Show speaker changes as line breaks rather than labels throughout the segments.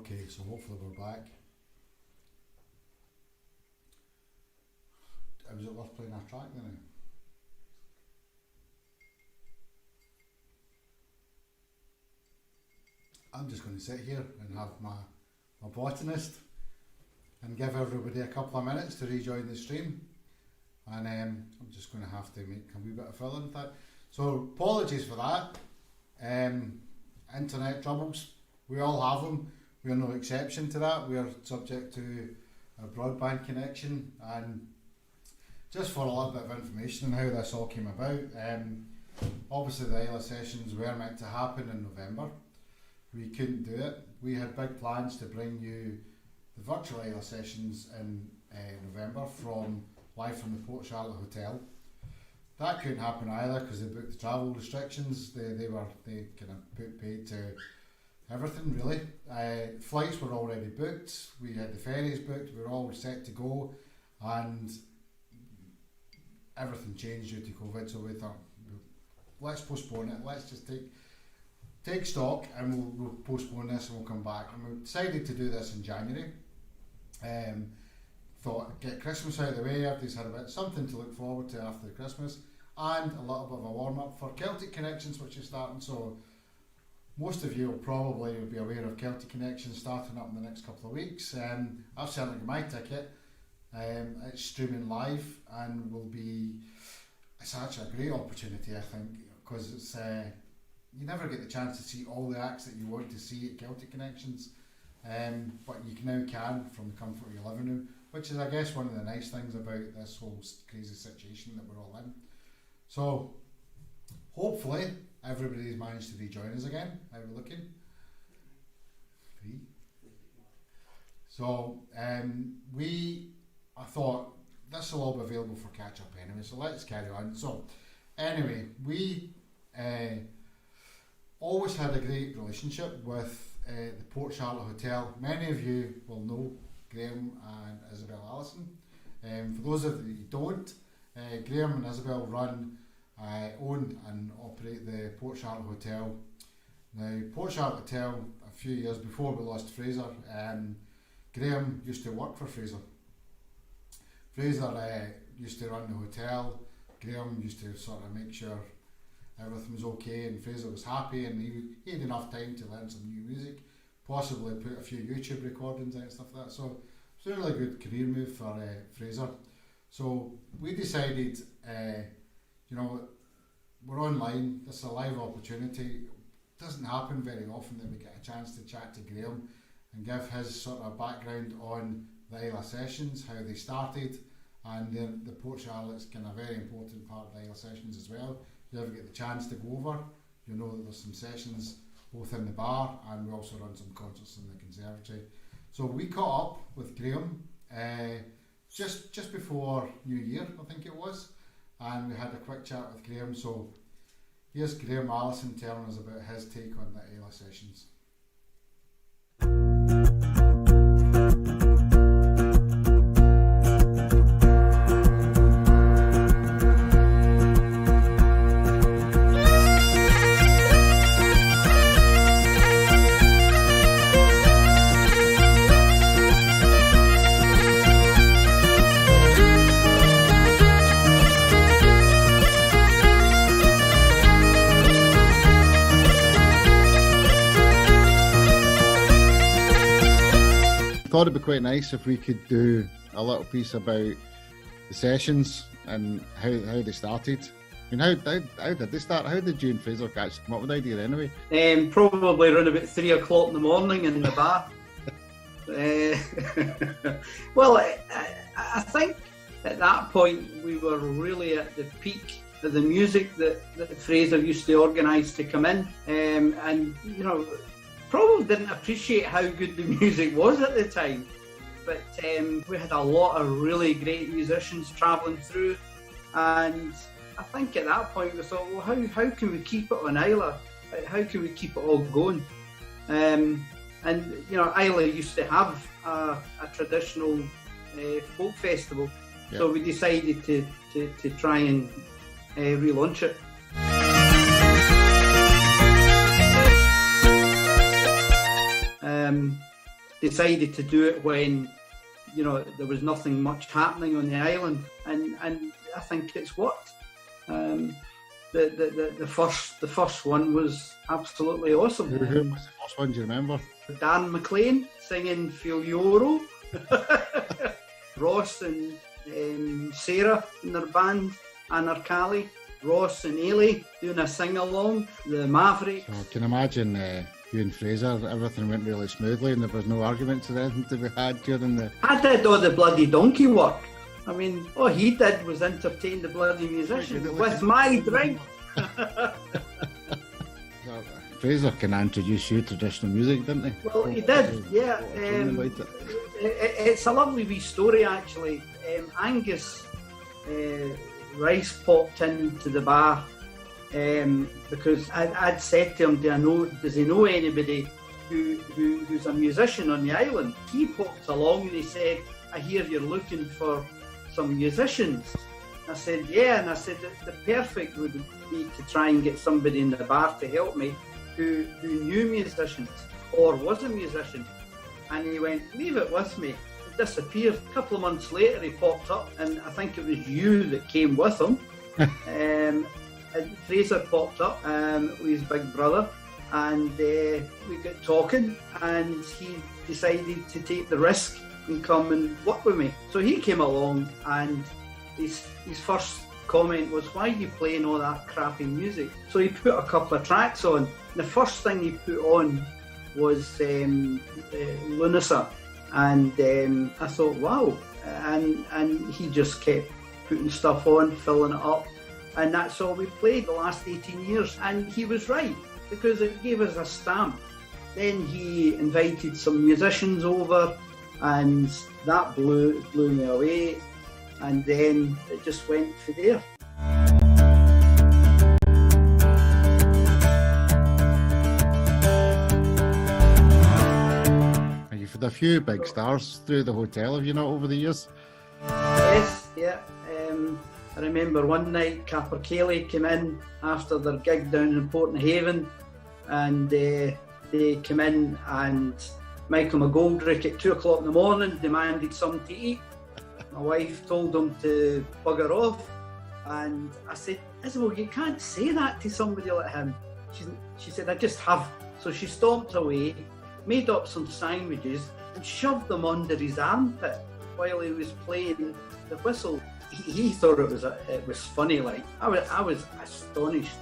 Okay, so hopefully we're back. Was it worth playing our track then? I'm just going to sit here and have my botanist and give everybody a couple of minutes to rejoin the stream. And I'm just going to have to make a wee bit of fill in with that. So apologies for that. Internet troubles, we all have them. We are no exception to that. We are subject to a broadband connection. And just for a little bit of information on how this all came about, obviously the ILA sessions were meant to happen in November. We couldn't do it. We had big plans to bring you the virtual ILA sessions in November live from the Port Charlotte Hotel. That couldn't happen either because they booked the travel restrictions. They kind of paid to everything really. Flights were already booked. We had the ferries booked. We were all set to go, and everything changed due to COVID. So we thought, let's postpone it. Let's just take stock, and we'll postpone this and we'll come back. And we decided to do this in January. Thought, get Christmas out of the way. Everybody's had a bit something to look forward to after Christmas, and a little bit of a warm up for Celtic Connections, which is starting. So most of you will probably be aware of Celtic Connections starting up in the next couple of weeks. I've certainly got my ticket. It's streaming live and it's actually a great opportunity, I think, because it's you never get the chance to see all the acts that you want to see at Celtic Connections, but you can from the comfort of your living room, which is, I guess, one of the nice things about this whole crazy situation that we're all in. So hopefully everybody's managed to rejoin us again. How are we looking? 3. So I thought this will all be available for catch up anyway, so let's carry on. So anyway, we always had a great relationship with the Port Charlotte Hotel. Many of you will know Graham and Isabel Allison. For those of you who don't, Graham and Isabel own and operate the Port Charlotte Hotel. Now, Port Charlotte Hotel, a few years before we lost Fraser, Graham used to work for Fraser. Fraser used to run the hotel. Graham used to sort of make sure everything was okay, and Fraser was happy, and he had enough time to learn some new music, possibly put a few YouTube recordings out and stuff like that. So it's a really good career move for Fraser. So we decided, we're online, this is a live opportunity. It doesn't happen very often that we get a chance to chat to Graham and give his sort of background on the ILA sessions, how they started, and the Port Charlotte's kind of very important part of the ILA sessions as well. If you ever get the chance to go over, you'll know that there's some sessions both in the bar, and we also run some concerts in the conservatory. So we caught up with Graham just before New Year, I think it was, and we had a quick chat with Graham. So here's Graham Allison telling us about his take on the ILA sessions. I thought it'd be quite nice if we could do a little piece about the sessions and how they started. I mean, how did they start? How did you and Fraser come up with the idea anyway?
Probably around about 3 o'clock in the morning in the bar. Well, I think at that point we were really at the peak of the music that Fraser used to organise to come in, and probably didn't appreciate how good the music was at the time, but we had a lot of really great musicians travelling through, and I think at that point we thought, well, how can we keep it on Isla? How can we keep it all going? And Isla used to have a traditional folk festival, yeah. So we decided to try and relaunch it. decided to do it when, there was nothing much happening on the island, and I think it's worked. The first one was absolutely awesome.
Who was the first one? Do you remember?
Dan McLean singing Figlioro, Ross and Sarah in their band, Anarkali, Ross and Ailey doing a sing-along, the Mavericks.
So I can imagine you and Fraser, everything went really smoothly and there was no arguments or anything to be had during the...
I did all the bloody donkey work. I mean, all he did was entertain the bloody musicians with my drink.
Fraser can introduce you to traditional music, didn't he?
Well, he did, yeah. It's a lovely wee story, actually. Angus Rice popped into the bar because I'd said to him, does he know anybody who's a musician on the island? He popped along and he said, I hear you're looking for some musicians. I said, yeah, and I said the perfect would be to try and get somebody in the bar to help me who knew musicians or was a musician. And he went, leave it with me. It disappeared. A couple of months later he popped up, and I think it was you that came with him. And Fraser popped up with his big brother, and we got talking, and he decided to take the risk and come and work with me. So he came along, and his first comment was, why are you playing all that crappy music? So he put a couple of tracks on. The first thing he put on was Lunasa, and I thought, wow. And he just kept putting stuff on, filling it up, and that's all we played the last 18 years. And he was right, because it gave us a stamp. Then he invited some musicians over, and that blew me away, and then it just went from there.
You've had a few big stars through the hotel, have you not, over the years?
Yes, yeah. I remember one night Capercaillie came in after their gig down in Portnahaven, and they came in, and Michael McGoldrick at 2 o'clock in the morning demanded something to eat. My wife told him to bugger off, and I said, Isabel, you can't say that to somebody like him. She said, I just have. So she stomped away, made up some sandwiches, and shoved them under his armpit while he was playing the whistle. He thought it was funny. Like I was astonished.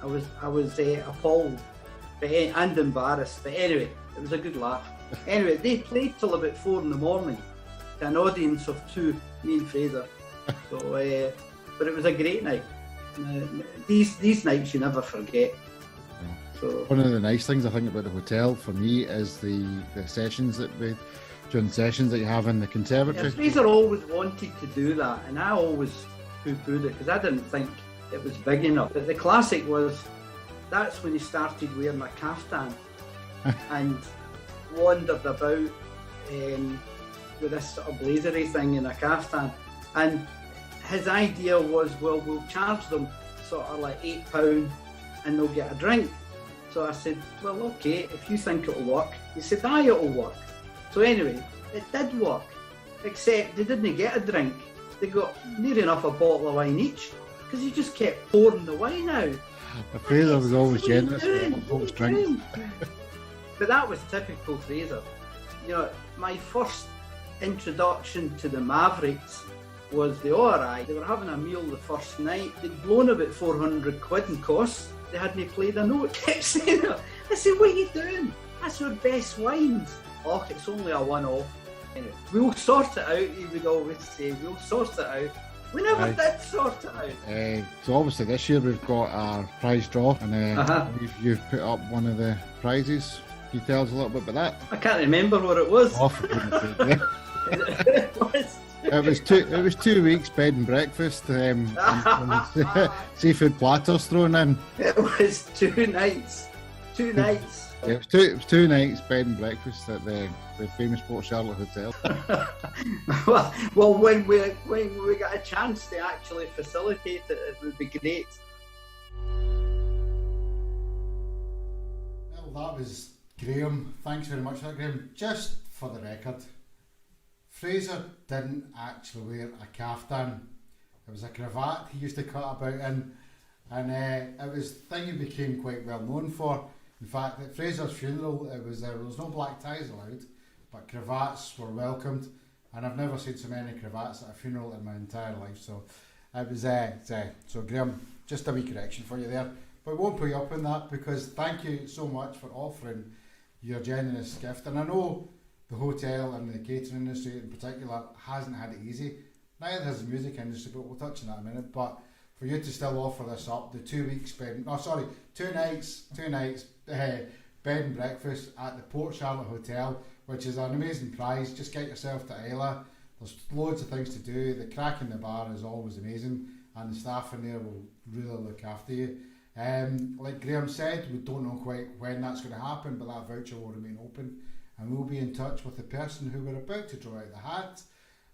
I was appalled, and embarrassed. But anyway, it was a good laugh. Anyway, they played till about 4 in the morning to an audience of 2, me and Fraser. So, but it was a great night. These nights you never forget. So
one of the nice things I think about the hotel for me is the sessions during sessions that you have in the conservatory.
Yeah, Fraser always wanted to do that, and I always poo-pooed it because I didn't think it was big enough. But the classic was, that's when he started wearing a caftan and wandered about with this sort of blazery thing in a caftan. And his idea was, well, we'll charge them sort of like £8 and they'll get a drink. So I said, well, okay, if you think it'll work. He said, aye, it'll work. So anyway, it did work, except they didn't get a drink. They got near enough a bottle of wine each, because he just kept pouring the wine out.
Fraser was always generous with folks' drinks.
But that was typical Fraser. You know, my first introduction to the Mavericks was the ORI. They were having a meal the first night. They'd blown about 400 quid in costs. They hadn't played a note. Kept saying it. I said, what are you doing? That's our best wines. Oh, it's only a one-off. Anyway, we'll sort it out, he would always say. We'll sort it out. We never did sort it out.
So obviously this year we've got our prize draw, and you've put up one of the prizes. Can you tell us a little bit about that?
I can't remember what it was.
Oh, for goodness sake, It was 2 weeks bed and breakfast, and seafood platters thrown in.
It was 2 nights. 2 nights.
Yeah, it was 2 nights bed and breakfast at the famous Port Charlotte Hotel.
well, when we got a chance to actually facilitate it, it would be great.
Well, that was Graham, thanks very much for that, Graham. Just for the record, Fraser didn't actually wear a caftan. It was a cravat he used to cut about in, and it was the thing he became quite well known for. In fact, at Fraser's funeral, there was no black ties allowed, but cravats were welcomed, and I've never seen so many cravats at a funeral in my entire life. So it was so Graham, just a wee correction for you there. But we won't put you up on that, because thank you so much for offering your generous gift. And I know the hotel and the catering industry in particular hasn't had it easy. Neither has the music industry, but we'll touch on that in a minute. But for you to still offer this up, the 2 weeks two nights, bed and breakfast at the Port Charlotte Hotel, which is an amazing prize. Just get yourself to Isla. There's loads of things to do. The crack in the bar is always amazing, and the staff in there will really look after you. Like Graham said, we don't know quite when that's going to happen, but that voucher will remain open, and we'll be in touch with the person who we're about to draw out the hat,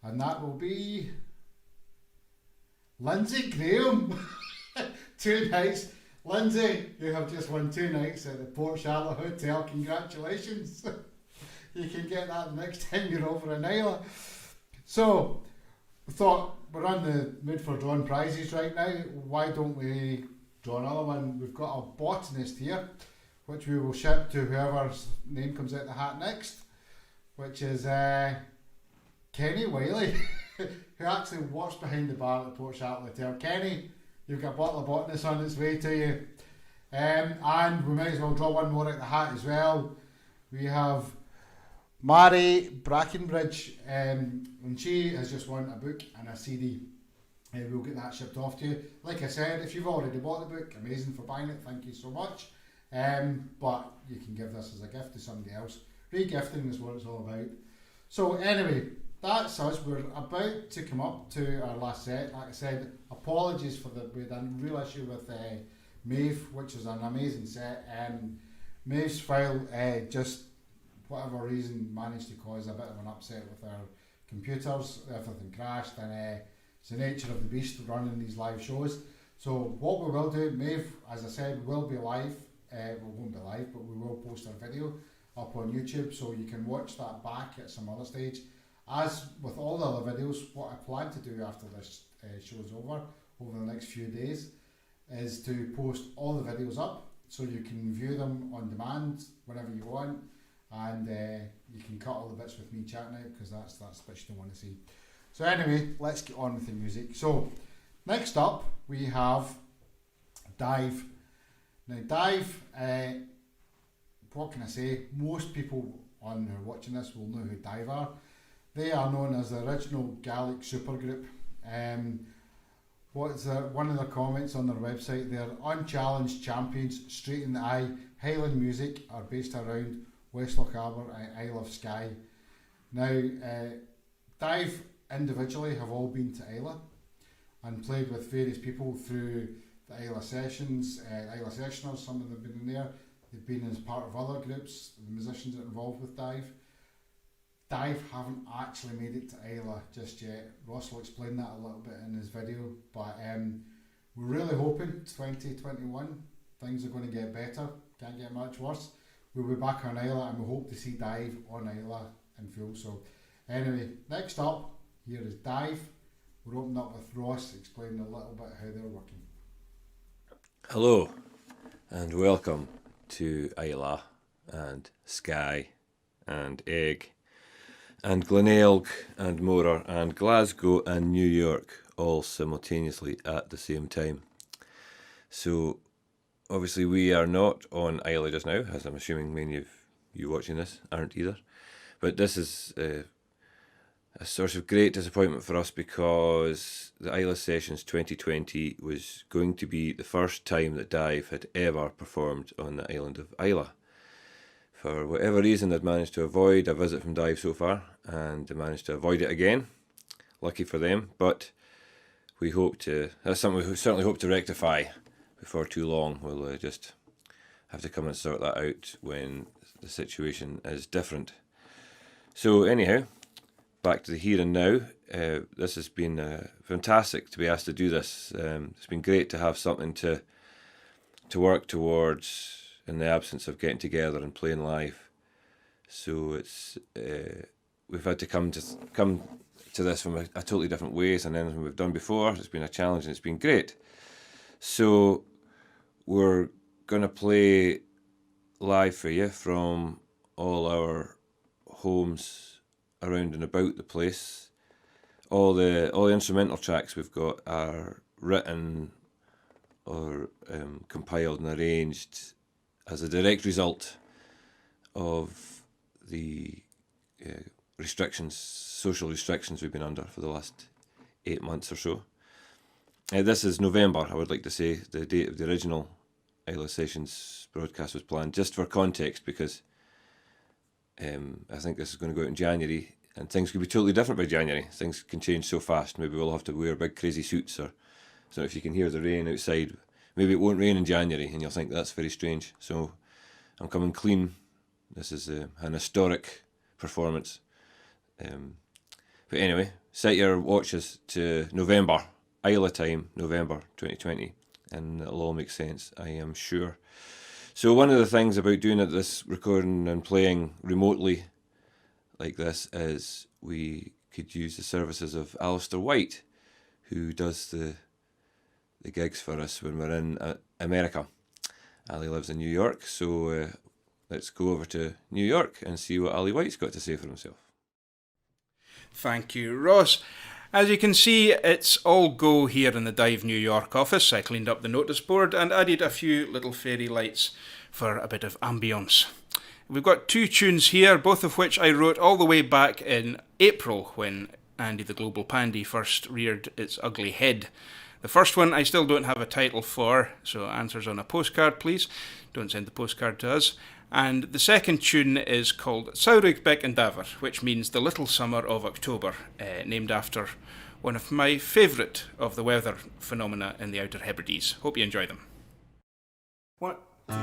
and that will be Lindsay Graham. 2 nights. Lindsay, you have just won 2 nights at the Port Charlotte Hotel. Congratulations. You can get that the next time you're over in Isla. So, we thought we're on the mood for drawing prizes right now. Why don't we draw another one? We've got a botanist here, which we will ship to whoever's name comes out the hat next, which is Kenny Wiley, who actually works behind the bar at the Port Charlotte Hotel. Kenny, you've got a bottle of botanist on its way to you. And we might as well draw one more out the hat as well. We have Mary Brackenbridge, and she has just won a book and a CD. We'll get that shipped off to you. Like I said, if you've already bought the book, amazing for buying it, thank you so much. But you can give this as a gift to somebody else. Re-gifting is what it's all about. So anyway, that's us. We're about to come up to our last set. Like I said, apologies for we had a real issue with Maeve, which was an amazing set. Maeve's file just, whatever reason, managed to cause a bit of an upset with our computers. Everything crashed, and it's the nature of the beast running these live shows. So what we will do, Maeve, as I said, will be live. We won't be live, but we will post our video up on YouTube, so you can watch that back at some other stage. As with all the other videos, what I plan to do after this show is over the next few days, is to post all the videos up, so you can view them on demand whenever you want, and you can cut all the bits with me chatting out, because that's the bit you don't want to see. So anyway, let's get on with the music. So next up we have Dive. Now Dive, what can I say? Most people who are watching this will know who Dive are. They are known as the original Gaelic supergroup. One of the comments on their website? They're unchallenged champions, straight in the eye. Highland music are based around West Lochaber and Isle of Skye. Now, Dive individually have all been to Isla and played with various people through the Isla Sessions, Isla Sessioners. Some of them have been in there. They've been as part of other groups, the musicians that are involved with Dive. Dive haven't actually made it to Isla just yet. Ross will explain that a little bit in his video, but we're really hoping 2021 things are going to get better, can't get much worse. We'll be back on Isla, and we hope to see Dive on Isla in full. So anyway, next up here is Dive. We're opening up with Ross explaining a little bit how they're working.
Hello and welcome to Isla and Skye and Egg and Glenailg and Morar and Glasgow and New York, all simultaneously at the same time. So obviously we are not on Isla just now, as I'm assuming many of you watching this aren't either. But this is a source of great disappointment for us, because the Isla Sessions 2020 was going to be the first time that Dive had ever performed on the island of Isla. For whatever reason, they'd managed to avoid a visit from Dive so far, and they managed to avoid it again. Lucky for them, but that's something we certainly hope to rectify before too long. We'll just have to come and sort that out when the situation is different. So anyhow, back to the here and now. This has been fantastic to be asked to do this. It's been great to have something to work towards in the absence of getting together and playing live. So it's we've had to come to this from a totally different ways than anything we've done before. It's been a challenge and it's been great. So we're going to play live for you from all our homes around and about the place. All the instrumental tracks we've got are written or compiled and arranged as a direct result of the social restrictions we've been under for the last 8 months or so. This is November, I would like to say. The date of the original Isla Sessions broadcast was planned, just for context, because I think this is going to go out in January, and things could be totally different by January. Things can change so fast. Maybe we'll have to wear big crazy suits, or so if you can hear the rain outside, maybe it won't rain in January, and you'll think that's very strange. So I'm coming clean. This is an historic performance. But anyway, set your watches to November, Isla time, November 2020, and it'll all make sense, I am sure. So one of the things about doing this recording and playing remotely like this is we could use the services of Alistair White, who does the gigs for us when we're in America. Ali lives in New York, so let's go over to New York and see what Ali White's got to say for himself.
Thank you, Ross. As you can see, it's all go here in the Dive New York office. I cleaned up the notice board and added a few little fairy lights for a bit of ambience. We've got 2 tunes here, both of which I wrote all the way back in April when Andy the Global Pandy first reared its ugly head. The first one I still don't have a title for, so answers on a postcard please. Don't send the postcard to us. And the second tune is called Saurig Beck and Daver, which means the little summer of October, named after one of my favourite of the weather phenomena in the Outer Hebrides. Hope you enjoy them. 1, 2,
3.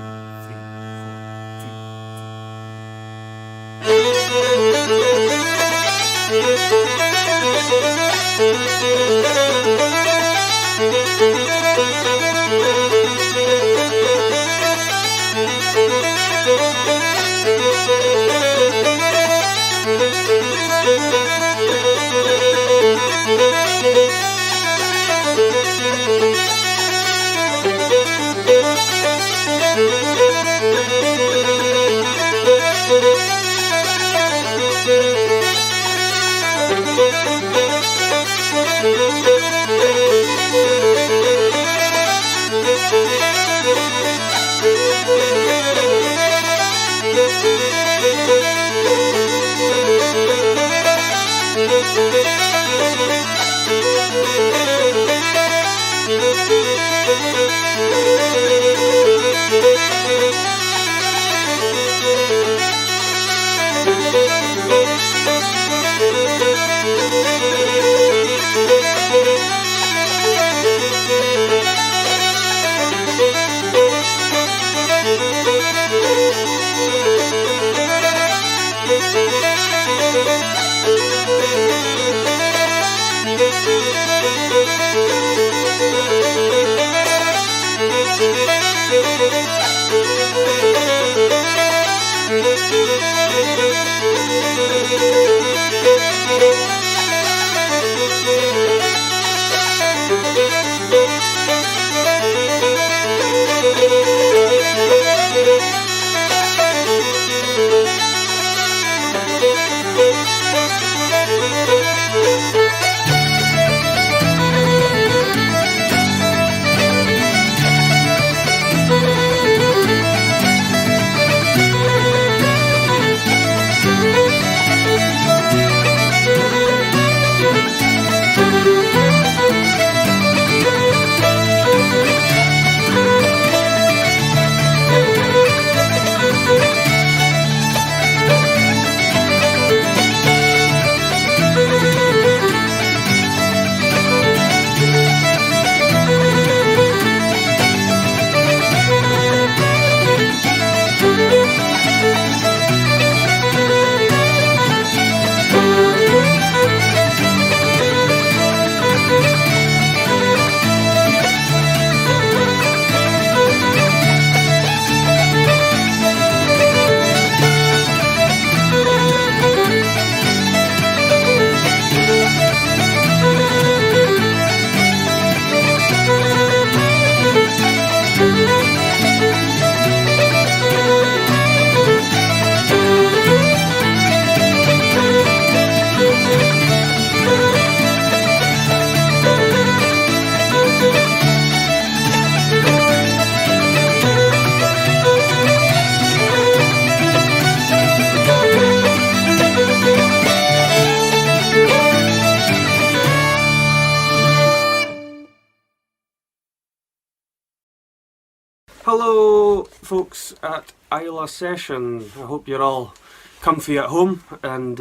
Hello, folks at Isla Session. I hope you're all comfy at home and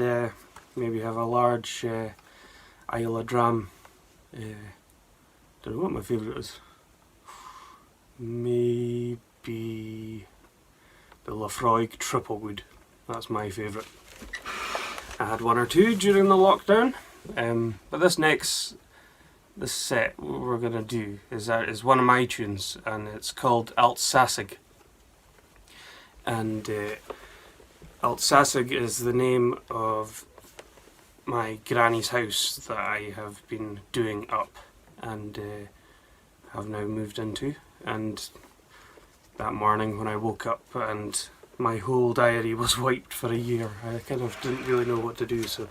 maybe have a large Isla dram. Don't know what my favourite is. Maybe the Lafroig Triple Wood. That's my favourite. I had one or two during the lockdown, but this set we're going to do is one of my tunes, and it's called Altsasig. And Altsasig is the name of my granny's house that I have been doing up and have now moved into. And that morning when I woke up and my whole diary was wiped for a year, I kind of didn't really know what to do, so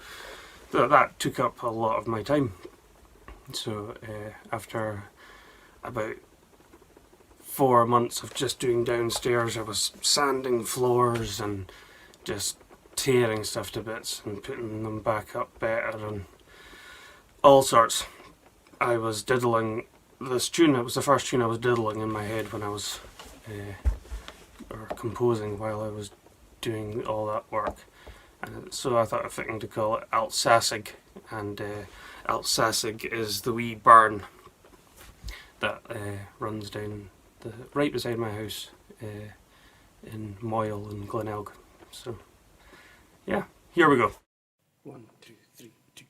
that took up a lot of my time. So after about 4 months of just doing downstairs, I was sanding floors and just tearing stuff to bits and putting them back up better and all sorts. I was diddling this tune. It was the first tune I was diddling in my head when I was or composing while I was doing all that work, and so I thought it fitting to call it Altsasig. And Altsasig is the wee burn that runs down right beside my house in Moyle and Glenelg. So yeah, here we go. 1, 2, 3, 2.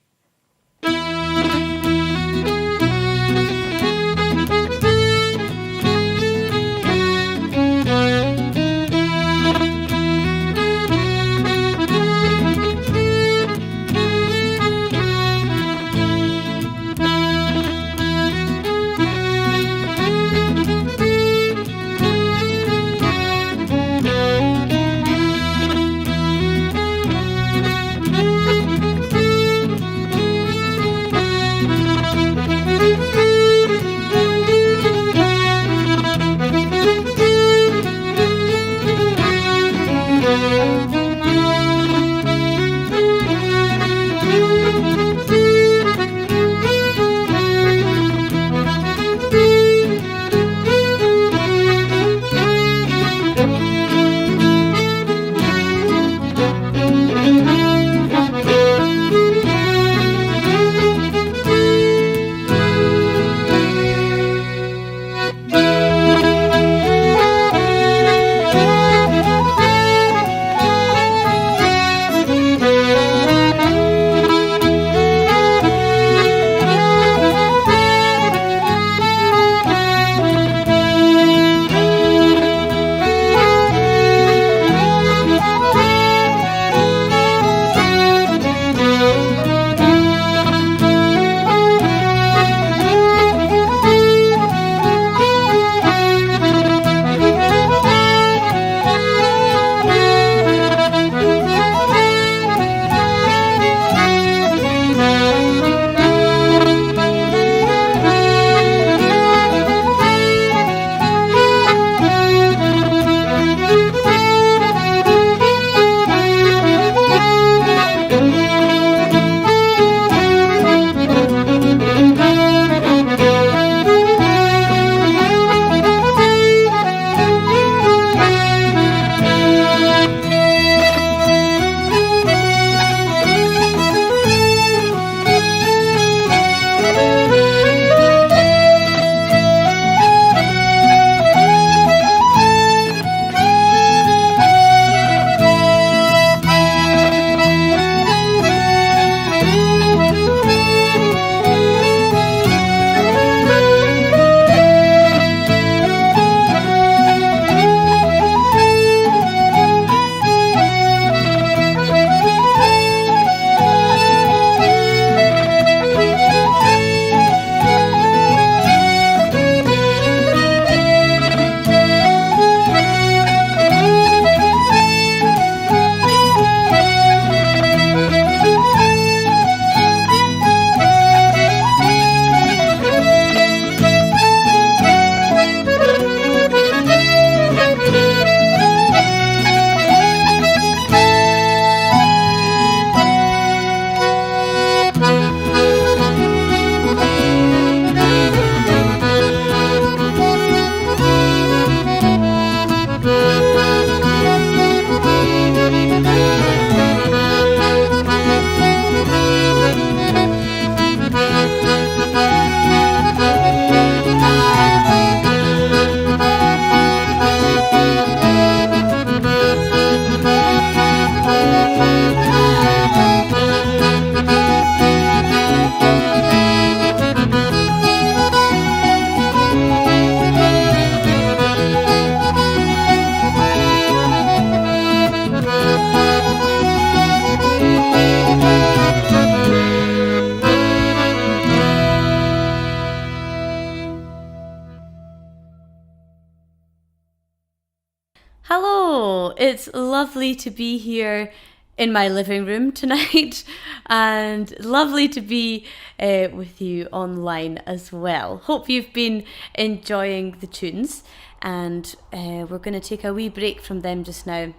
It's lovely to be here in my living room tonight, and lovely to be with you online as well. Hope you've been enjoying the tunes, and we're going to take a wee break from them just now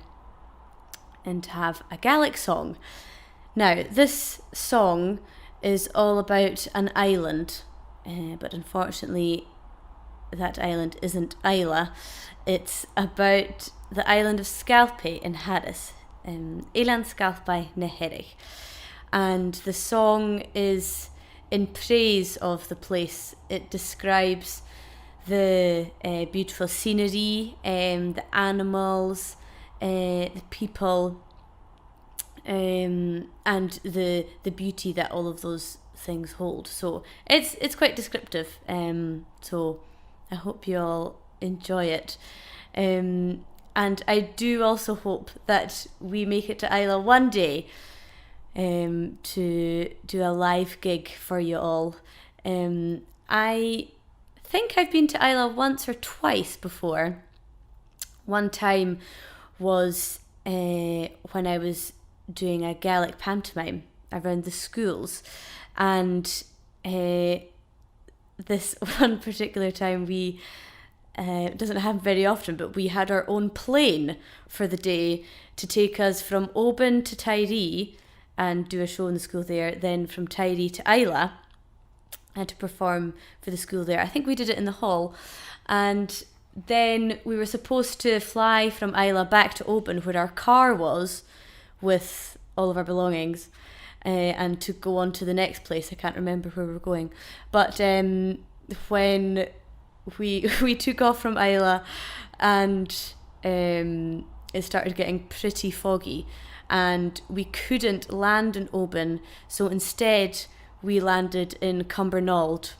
and have a Gaelic song. Now, this song is all about an island, but unfortunately that island isn't Islay. It's about the island of Scalpay in Harris. Elan Scalpay na Herrig. And the song is in praise of the place. It describes the beautiful scenery, the animals, the people, and the beauty that all of those things hold. So it's quite descriptive. So I hope you all enjoy it. And I do also hope that we make it to Islay one day to do a live gig for you all. I think I've been to Islay once or twice before. One time was when I was doing a Gaelic pantomime around the schools, and this one particular time we it doesn't happen very often, but we had our own plane for the day to take us from Oban to Tiree and do a show in the school there, then from Tiree to Islay and to perform for the school there. I think we did it in the hall, and then we were supposed to fly from Islay back to Oban, where our car was, with all of our belongings, and to go on to the next place. I can't remember where we were going, but when we took off from Islay, and it started getting pretty foggy, and we couldn't land in Oban, so instead we landed in Cumbernauld,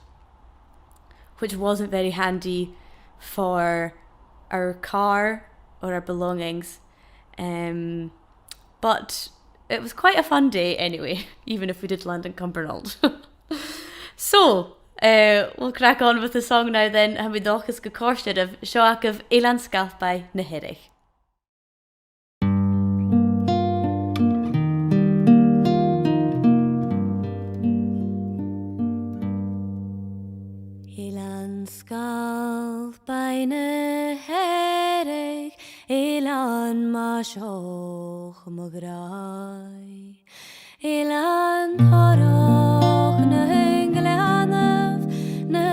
which wasn't very handy for our car or our belongings, but it was quite a fun day anyway, even if we did land in Cumbernauld. So we'll crack on with the song now then, and with Dochas go cóiste of Seoach of Elan Scalpay na Herrig. Elan Scalpay na Herrig, Elan ma Seoch mo grai, Elan Toroch na Hengleanaf, na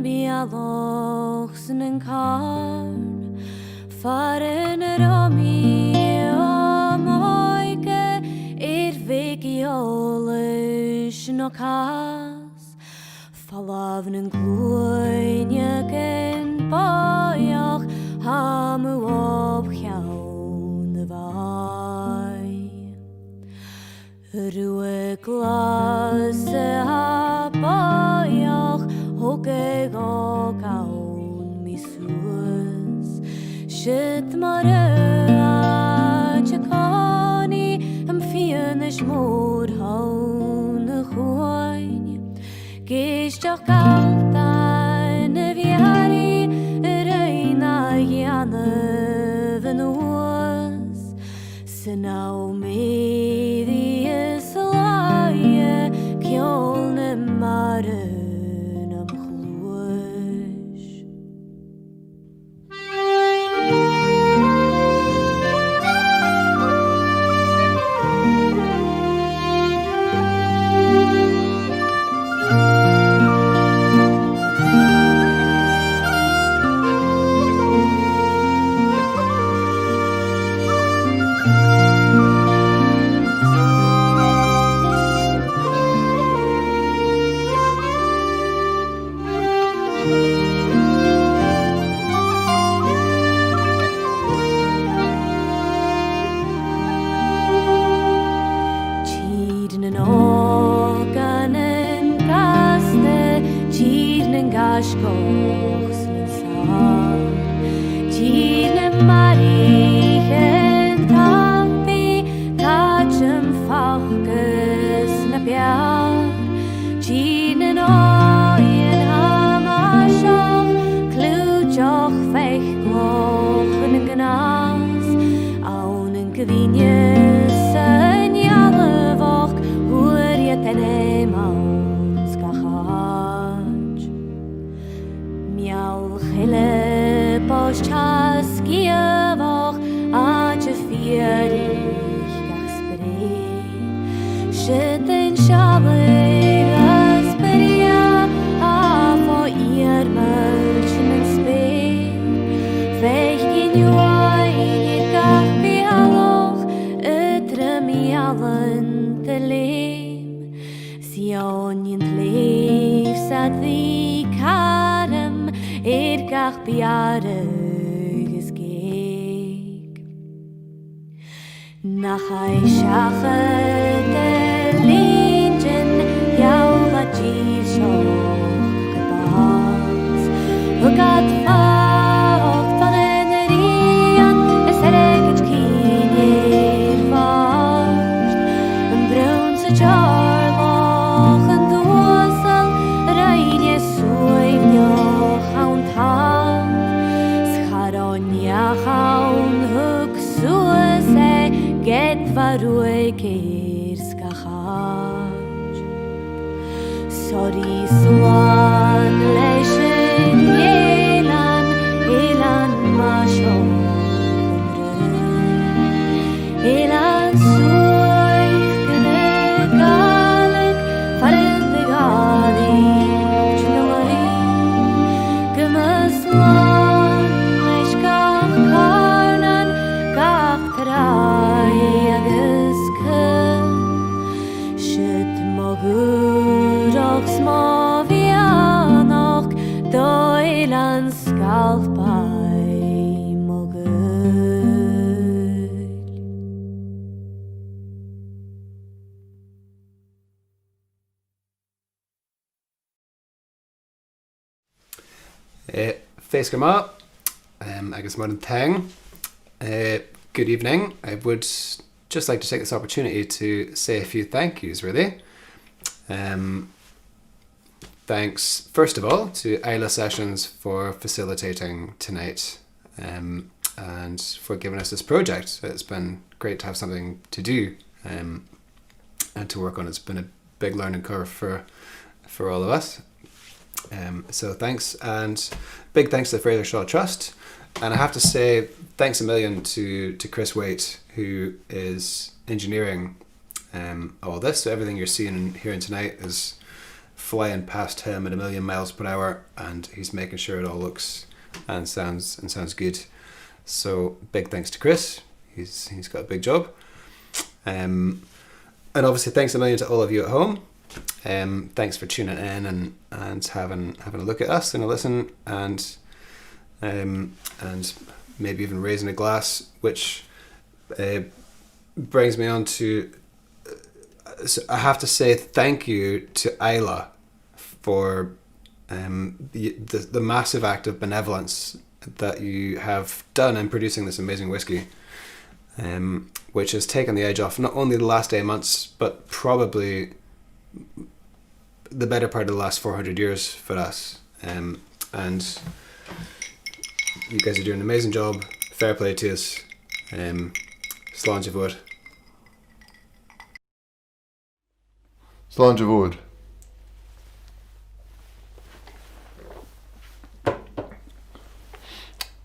Bialochs na Karn, Faren Romi o Moike, Vigiolish no Cas, Falavn and Gloinia gen Boyoch, Hamu op Jaun the Vai. Ruwe glase ha Boyoch, Hoge go gaun mi suas. Shit mare a Chaconi, am fienish mod haun the Hoin. Gistach galta ne viari, reina jane van oas. Se nou medi is laie, kjolne maren am chloes. Au
Shittin shabig as beria for ear mulchin and spade. Vein you in gach be aloch, utremi allen te leem. Sion leef sad the karem, gach biarig geek. Nach ei schachet Legion, Jaula G-Show, Gebas. Hugat Fach, Valenerian, es regget Kinir Vast. Brunse Jarloch en Dosel, Reine Suivnjoch aan Taal. Scharonia gaan Huk Suese, Get Varuekir Skachaj. Sorry Swan, Leishen Elan, Elan Mashon, Elan Suich, Gaelic, Farin the Gaelic, Chilari, Gemuslan, Leishkach Karnan, Gach Trai, Aguske, Shit Mogurok Smovianok, Doilan Skalpai Mogul.
Féasca má, agus mar an tang. Good evening. I would just like to take this opportunity to say a few thank yous, really. Thanks, first of all, to Isla Sessions for facilitating tonight and for giving us this project. It's been great to have something to do and to work on. It's been a big learning curve for all of us. So thanks, and big thanks to the Fraser Shaw Trust. And I have to say thanks a million to Chris Waite, who is engineering all this. So everything you're seeing and hearing tonight is flying past him at 1,000,000 miles per hour, and he's making sure it all looks and sounds good. So big thanks to Chris. He's got a big job. And obviously thanks a million to all of you at home. Thanks for tuning in and having a look at us and a listen and maybe even raising a glass, which brings me on to. So I have to say thank you to Isla for the massive act of benevolence that you have done in producing this amazing whiskey, which has taken the edge off not only the last 8 months, but probably the better part of the last 400 years for us. And you guys are doing an amazing job. Fair play to us. Sláinte bhfuil.
Sláinte bhfuil.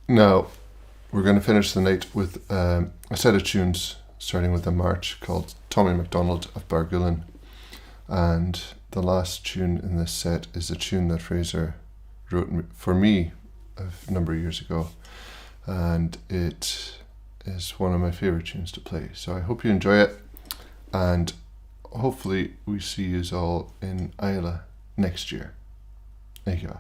Now, we're going to finish the night with a set of tunes, starting with a march called Tommy MacDonald of Bargullen. And the last tune in this set is a tune that Fraser wrote for me a number of years ago. And it is one of my favourite tunes to play. So I hope you enjoy it. And hopefully we see you all in Isla next year. Thank you.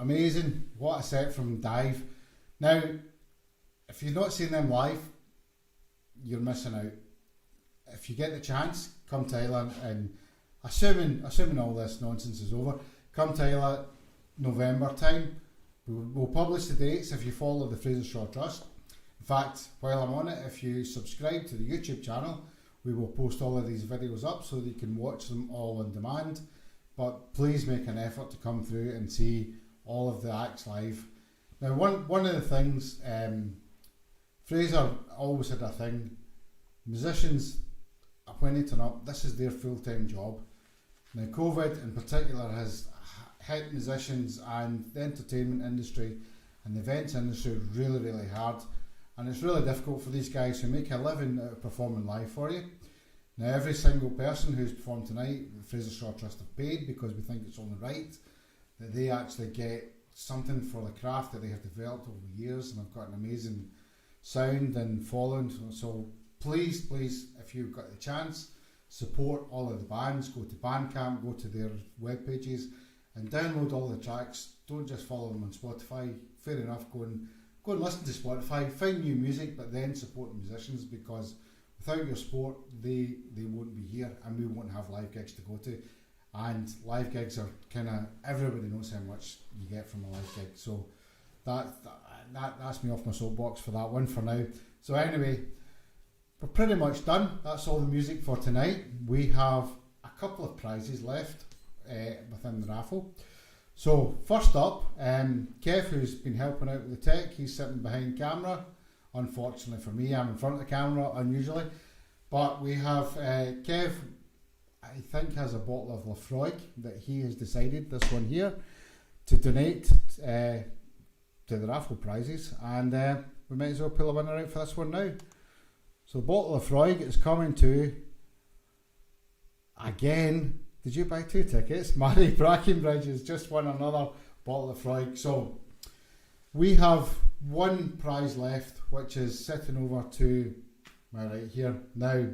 amazing. What a set from Dive. Now, if you've not seen them live, you're missing out. If you get the chance, come to Islay, and assuming all this nonsense is over, come to Islay November time. We'll publish the dates if you follow the Fraser Shaw Trust. In fact, while I'm on it, if you subscribe to the YouTube channel, we will post all of these videos up so that you can watch them all on demand. But please make an effort to come through and see all of the acts live. Now, one of the things, Fraser always had a thing. Musicians, when they turn up, this is their full-time job. Now, COVID in particular has hit musicians and the entertainment industry and the events industry really, really hard. And it's really difficult for these guys who make a living out of performing live for you. Now, every single person who's performed tonight, the Fraser Shaw Trust have paid because we think it's only right that they actually get something for the craft that they have developed over years, and have got an amazing sound and following. So please, if you've got the chance, support all of the bands. Go to Bandcamp, go to their web pages, and download all the tracks. Don't just follow them on Spotify. Fair enough, go and listen to Spotify, find new music, but then support the musicians, because without your support, they won't be here, and we won't have live gigs to go to. And live gigs are kind of, everybody knows how much you get from a live gig. So that's me off my soapbox for that one for now. So anyway, we're pretty much done. That's all the music for tonight. We have a couple of prizes left within the raffle. So first up, Kev, who's been helping out with the tech, he's sitting behind camera. Unfortunately for me, I'm in front of the camera unusually. But we have Kev, I think, has a bottle of Lafroig that he has decided, this one here, to donate to the raffle prizes. And we might as well pull a winner out for this one now. So the bottle of Lafroig is coming to, again, did you buy 2 tickets? Mary Brackenbridge has just won another bottle of Lafroig. So we have one prize left, which is sitting over to my right here. Now,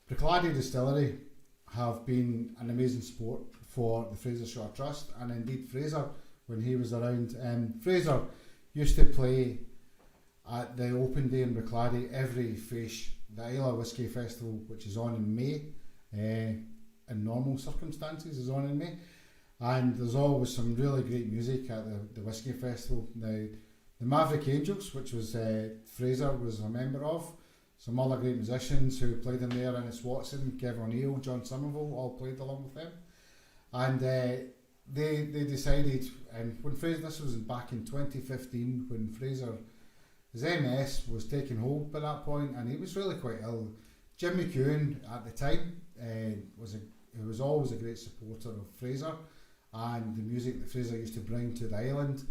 Bruichladdich Distillery have been an amazing support for the Fraser Shaw Trust, and indeed Fraser when he was around. Fraser used to play at the open day in Bruichladdich every Faish, the Islay Whisky Festival, which is on in May. In normal circumstances is on in May, and there's always some really great music at the Whisky Festival. Now, the Maverick Angels, which was Fraser was a member of, some other great musicians who played in there, Ennis Watson, Kevin O'Neill, John Somerville, all played along with them. And they decided, and when Fraser, this was back in 2015, when Fraser, his MS was taking hold by that point, and he was really quite ill. Jim McEwen at the time was always a great supporter of Fraser and the music that Fraser used to bring to the island.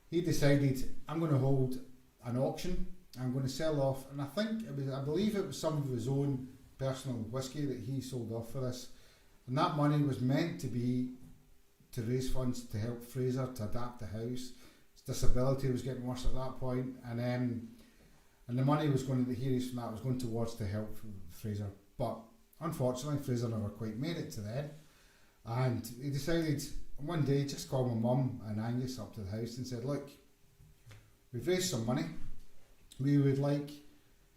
He decided, I'm going to hold an auction. I'm going to sell off, and I believe it was some of his own personal whiskey that he sold off for this, and that money was meant to be to raise funds to help Fraser to adapt the house. His disability was getting worse at that point, and the money was going to, the hearings from that was going towards to help Fraser. But unfortunately, Fraser never quite made it to the end, and he decided one day just call my mum and Angus up to the house and said, look, we've raised some money. We would like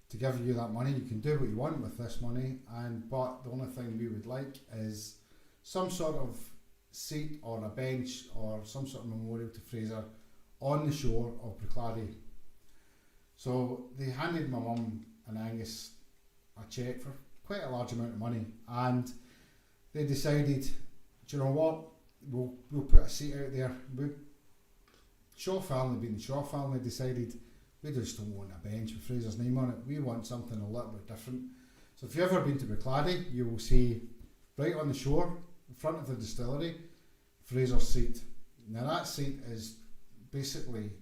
to give you that money. You can do what you want with this money, but the only thing we would like is some sort of seat or a bench or some sort of memorial to Fraser on the shore of Bruichladdich. So they handed my mum and Angus a cheque for quite a large amount of money, and they decided, do you know what, we'll put a seat out there. Shaw family, being the Shaw family, decided we just don't want a bench with Fraser's name on it. We want something a little bit different. So if you've ever been to Bruichladdich, you will see right on the shore, in front of the distillery, Fraser's seat. Now that seat is basically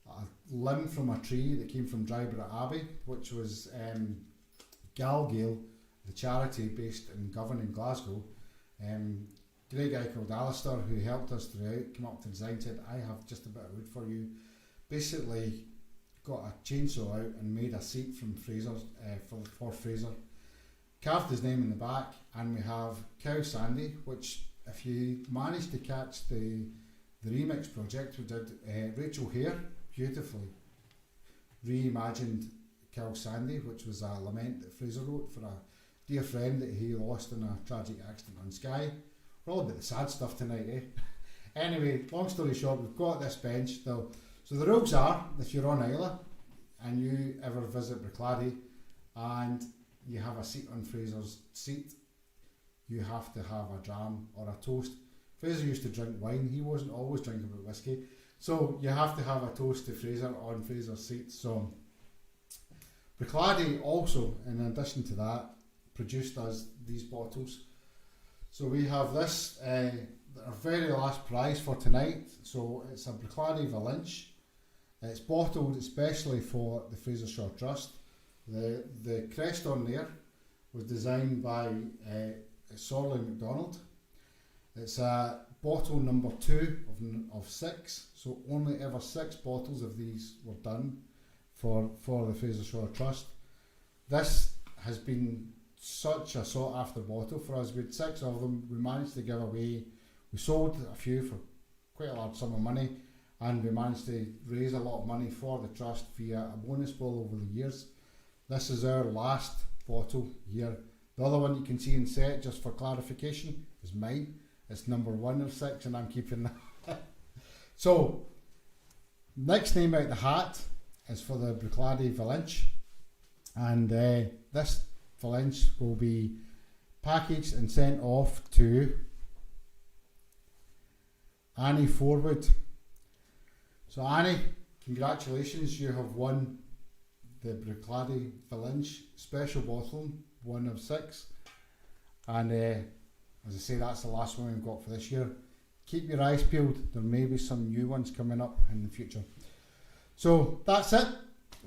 a limb from a tree that came from Dryborough Abbey, which was Gaelic, the charity based in Govan in Glasgow. Great guy called Alistair, who helped us throughout, came up to design, said, I have just a bit of wood for you. Basically got a chainsaw out and made a seat from Fraser's for Fraser. Carved his name in the back, and we have Cow Sandy, which if you manage to catch the the remix project, we did Rachel Hare beautifully reimagined Kill Sandy, which was a lament that Fraser wrote for a dear friend that he lost in a tragic accident on Skye. We're all about the sad stuff tonight, eh? Anyway, long story short, we've got this bench. So the rules are, if you're on Isla and you ever visit Bruichladdich and you have a seat on Fraser's seat, you have to have a dram or a toast. Fraser used to drink wine, he wasn't always drinking about whiskey, so you have to have a toast to Fraser on Fraser's seat. So Bruichladdich also, in addition to that, produced us these bottles. So we have this, our very last prize for tonight. So it's a Bruichladdich Valenche. It's bottled especially for the Fraser Shaw Trust. The crest on there was designed by Sorley MacDonald. It's bottle number 2 of 6. So only ever 6 bottles of these were done for the Fraser Shaw Trust. This has been such a sought after bottle for us. We had 6 of them. We managed to give away. We sold a few for quite a large sum of money, and we managed to raise a lot of money for the trust via a bonus ball over the years. This is our last bottle here. The other one you can see in set, just for clarification, is mine. It's number 1 of 6, and I'm keeping that. So, next name out the hat is for the Bruichladdich Valenche, and this Valenche will be packaged and sent off to Annie Forwood. So Annie, congratulations, you have won the Bruichladdich Valenche special bottle, 1 of 6, and as I say, that's the last one we've got for this year. Keep your eyes peeled, there may be some new ones coming up in the future. So that's it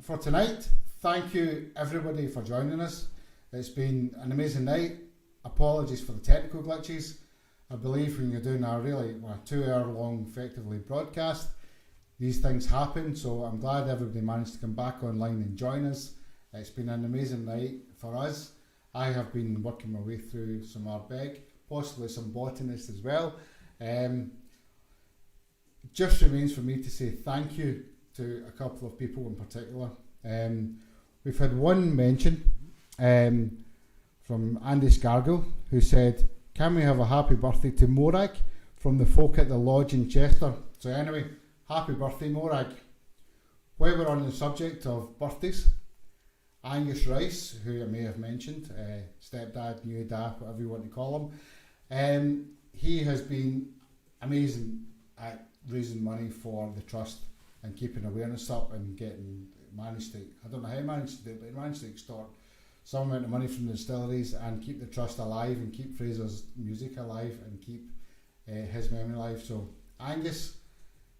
for tonight. Thank you everybody for joining us. It's been an amazing night. Apologies for the technical glitches. I believe when you're doing a really 2-hour long effectively broadcast, these things happen, so I'm glad everybody managed to come back online and join us. It's been an amazing night for us. I have been working my way through some Ardbeg, possibly some botanist as well. It just remains for me to say thank you to a couple of people in particular. We've had one mention from Andy Scargill, who said, "Can we have a happy birthday to Morag from the folk at the lodge in Chester?" So anyway, happy birthday, Morag. While we're on the subject of birthdays, Angus Rice, who I may have mentioned, stepdad, new dad, whatever you want to call him, he has been amazing at raising money for the trust and keeping awareness up and managed to, I don't know how he managed to do it, but he managed to extort some amount of money from the distilleries and keep the trust alive and keep Fraser's music alive and keep his memory alive. So Angus,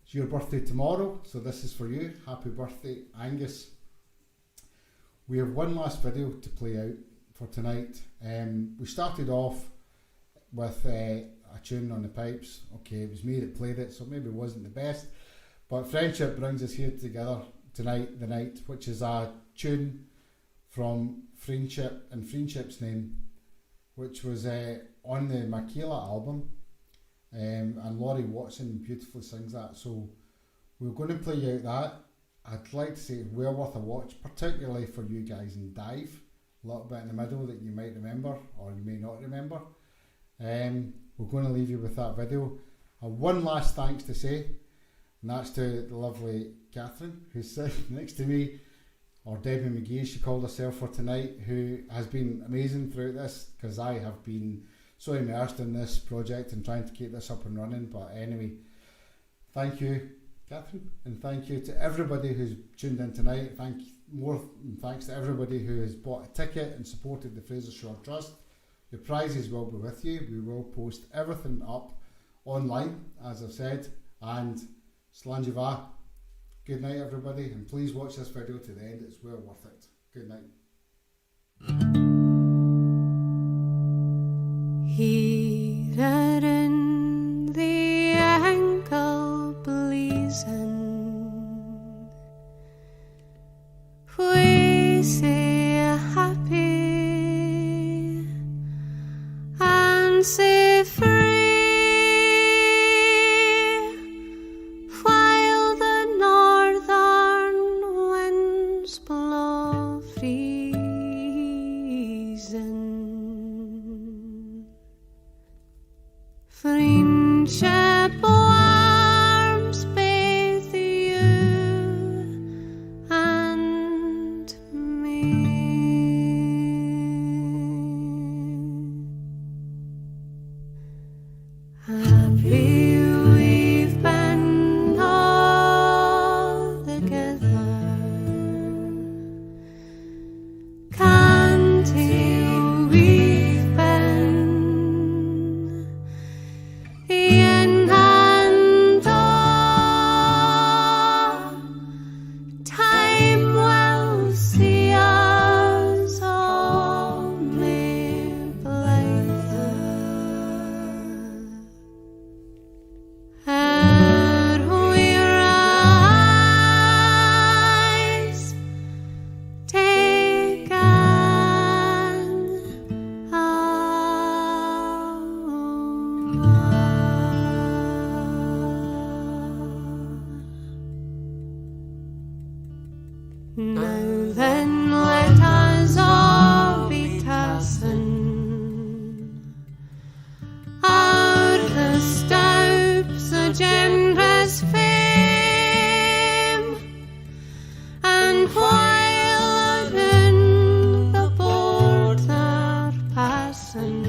it's your birthday tomorrow, so this is for you. Happy birthday, Angus. We have one last video to play out for tonight. We started off with a tune on the pipes. Okay, it was me that played it, so maybe it wasn't the best, but Friendship brings us here together tonight, the night, which is a tune from Friendship and Friendship's Name, which was on the Makila album, and Laurie Watson beautifully sings that. So we're going to play out that. I'd like to say it's well worth a watch, particularly for you guys in Dive, a little bit in the middle that you might remember or you may not remember. We're going to leave you with that video. One last thanks to say, and that's to the lovely Catherine, who's sitting next to me, or Debbie McGee, she called herself for tonight, who has been amazing throughout this, because I have been so immersed in this project and trying to keep this up and running. But anyway, thank you, Catherine, and thank you to everybody who's tuned in tonight. Thanks to everybody who has bought a ticket and supported the Fraser Shaw Trust. Your prizes will be with you. We will post everything up online, as I've said, and Slanjiva. Good night, everybody, and please watch this video to the end. It's well worth it. Good night.
Heated in the ankle blazing, we say happy and say free. Friendship warms both you and me. Happy we've been all together. Can't we've been in and all. Time will see us all made blither. And we rise, take Now then, let us all be tassin' out the stoups of generous fame, and while in the board they're passing,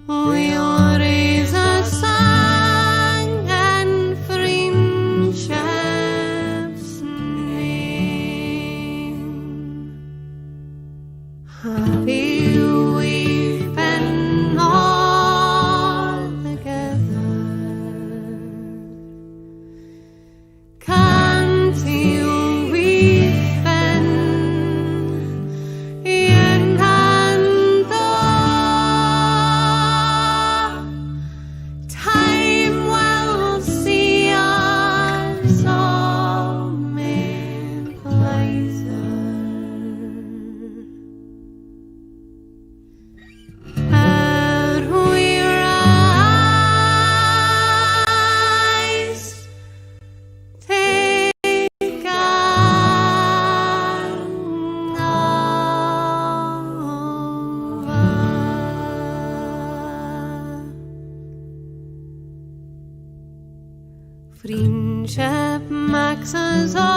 we'll raise a song and friendship's name. Happy we've been all together. Can't we've been in and all. Time will see us all made wiser. And we rise, take over. Friendship makes us all